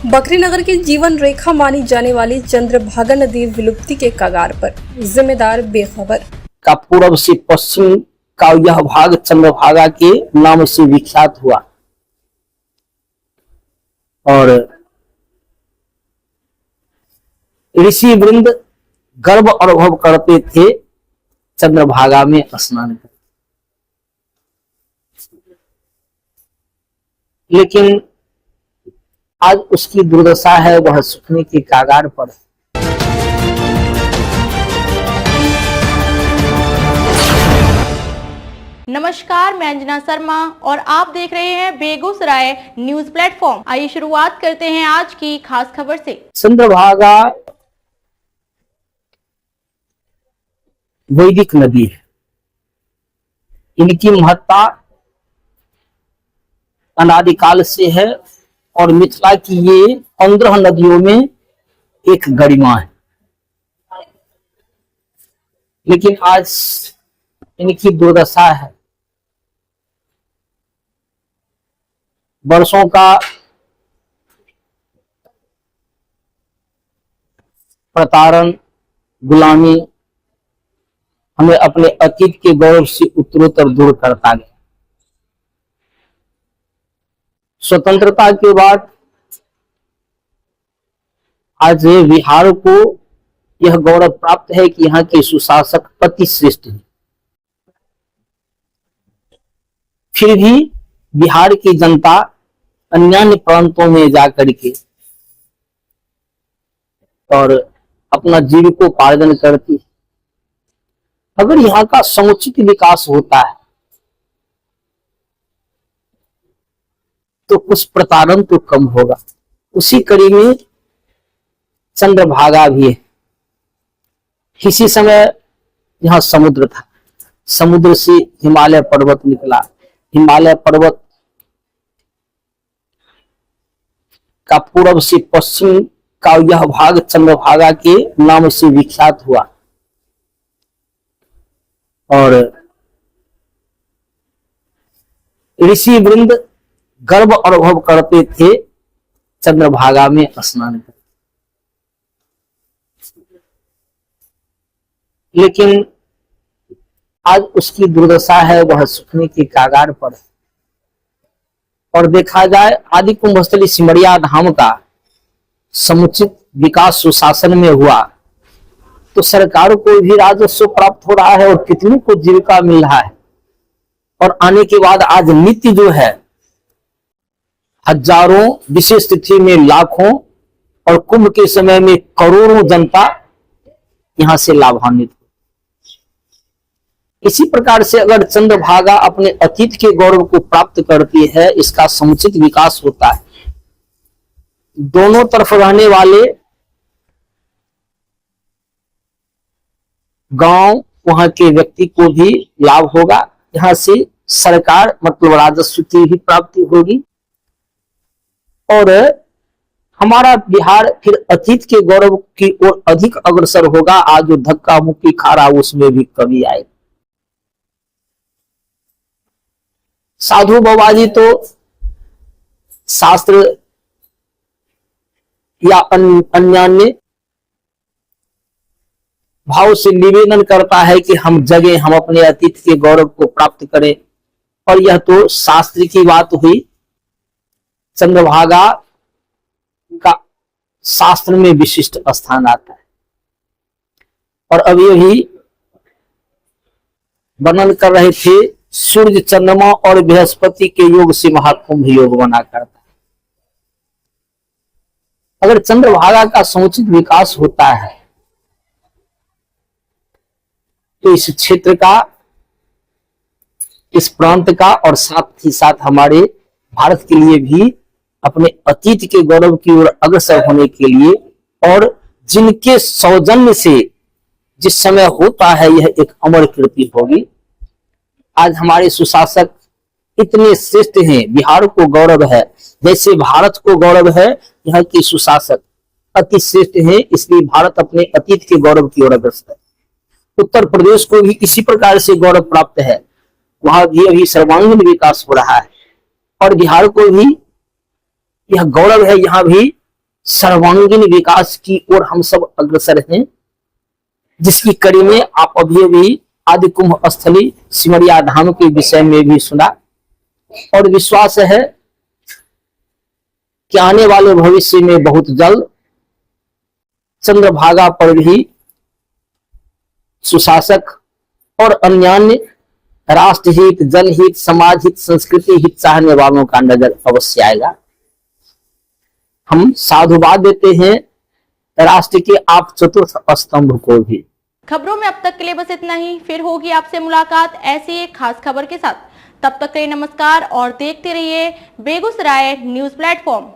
बकरीनगर की जीवन रेखा मानी जाने वाली चंद्रभागा नदी विलुप्ति के कगार पर, जिम्मेदार बेखबर। का पूर्व से पश्चिम का यह भाग चंद्रभागा के नाम से विख्यात हुआ और ऋषि वृंद गर्व अनुभव करते थे चंद्रभागा में स्नान कर। लेकिन आज उसकी दुर्दशा है, वह सूखने के कगार पर। नमस्कार, मैं अंजना शर्मा और आप देख रहे हैं बेगूसराय न्यूज प्लेटफॉर्म। आइए शुरुआत करते हैं आज की खास खबर से। चंद्रभागा वैदिक नदी है। इनकी महत्ता अनादिकाल से है और मिथिला की ये 15 नदियों में एक गरिमा है। लेकिन आज इनकी दुर्दशा है। वर्षों का प्रताड़न, गुलामी हमें अपने अतीत के गौरव से उत्तरोत्तर दूर करता गया। स्वतंत्रता के बाद आज बिहार को यह गौरव प्राप्त है कि यहाँ के सुशासक अति श्रेष्ठ हैं। फिर भी बिहार की जनता अन्य प्रांतों में जाकर के और अपना जीविकोपार्जन करती है। अगर यहाँ का समुचित विकास होता है तो कुछ प्रताड़न तो कम होगा। उसी कड़ी में चंद्रभागा भी है। किसी समय यहाँ समुद्र था, समुद्र से हिमालय पर्वत निकला। हिमालय पर्वत का पूर्व से पश्चिम का यह भाग चंद्रभागा के नाम से विख्यात हुआ और ऋषि वृंद गर्व अनुभव करते थे चंद्रभागा में स्नान कर। लेकिन आज उसकी दुर्दशा है, वह सूखने के कगार पर। और देखा जाए आदि कुंभस्थली सिमरिया धाम का समुचित विकास सुशासन में हुआ तो सरकार को भी राजस्व प्राप्त हो रहा है और कितने को जीविका मिल रहा है। और आने के बाद आज नित्य जो है हजारों, विशेष तिथि में लाखों और कुंभ के समय में करोड़ों जनता यहां से लाभान्वित हो। इसी प्रकार से अगर चंद्रभागा अपने अतीत के गौरव को प्राप्त करती है, इसका समुचित विकास होता है, दोनों तरफ रहने वाले गांव, वहां के व्यक्ति को भी लाभ होगा। यहां से सरकार मतलब राजस्व की भी प्राप्ति होगी और हमारा बिहार फिर अतीत के गौरव की ओर अधिक अग्रसर होगा। आज जो धक्का मुक्की खा रहा उसमें भी कमी आएगी। साधु बाबाजी तो शास्त्र या अन्य भाव से निवेदन करता है कि हम जगे, हम अपने अतीत के गौरव को प्राप्त करें। और यह तो शास्त्र की बात हुई। चंद्रभागा का शास्त्र में विशिष्ट स्थान आता है और अब ये भी वर्णन कर रहे थे सूर्य, चंद्रमा और बृहस्पति के योग से महाकुंभ योग बना करता है। अगर चंद्रभागा का समुचित विकास होता है तो इस क्षेत्र का, इस प्रांत का और साथ ही साथ हमारे भारत के लिए भी अपने अतीत के गौरव की ओर अग्रसर होने के लिए और जिनके सौजन्य से जिस समय होता है यह एक अमर कीर्ति होगी। आज हमारे सुशासक इतने श्रेष्ठ हैं, बिहार को गौरव है, जैसे भारत को गौरव है, यहाँ के सुशासक अति श्रेष्ठ हैं। इसलिए भारत अपने अतीत के गौरव की ओर अग्रसर है। उत्तर प्रदेश को भी इसी प्रकार से गौरव प्राप्त है, वहां भी अभी सर्वांगीण विकास हो रहा है और बिहार को भी यह गौरव है, यहाँ भी सर्वांगीण विकास की ओर हम सब अग्रसर हैं, जिसकी कड़ी में आप अभी अभी आदि कुंभ स्थली सिमरिया धाम के विषय में भी सुना। और विश्वास है कि आने वाले भविष्य में बहुत जल्द चंद्रभागा पर भी सुशासक और अन्य राष्ट्रहित, जनहित, समाज हित, संस्कृति हित चाहने वालों का नजर अवश्य आएगा। हम साधुवाद देते हैं राष्ट्र के आप चतुर्थ स्तंभ को भी। खबरों में अब तक के लिए बस इतना ही। फिर होगी आपसे मुलाकात ऐसी एक खास खबर के साथ। तब तक के लिए नमस्कार और देखते रहिए बेगूसराय न्यूज प्लेटफॉर्म।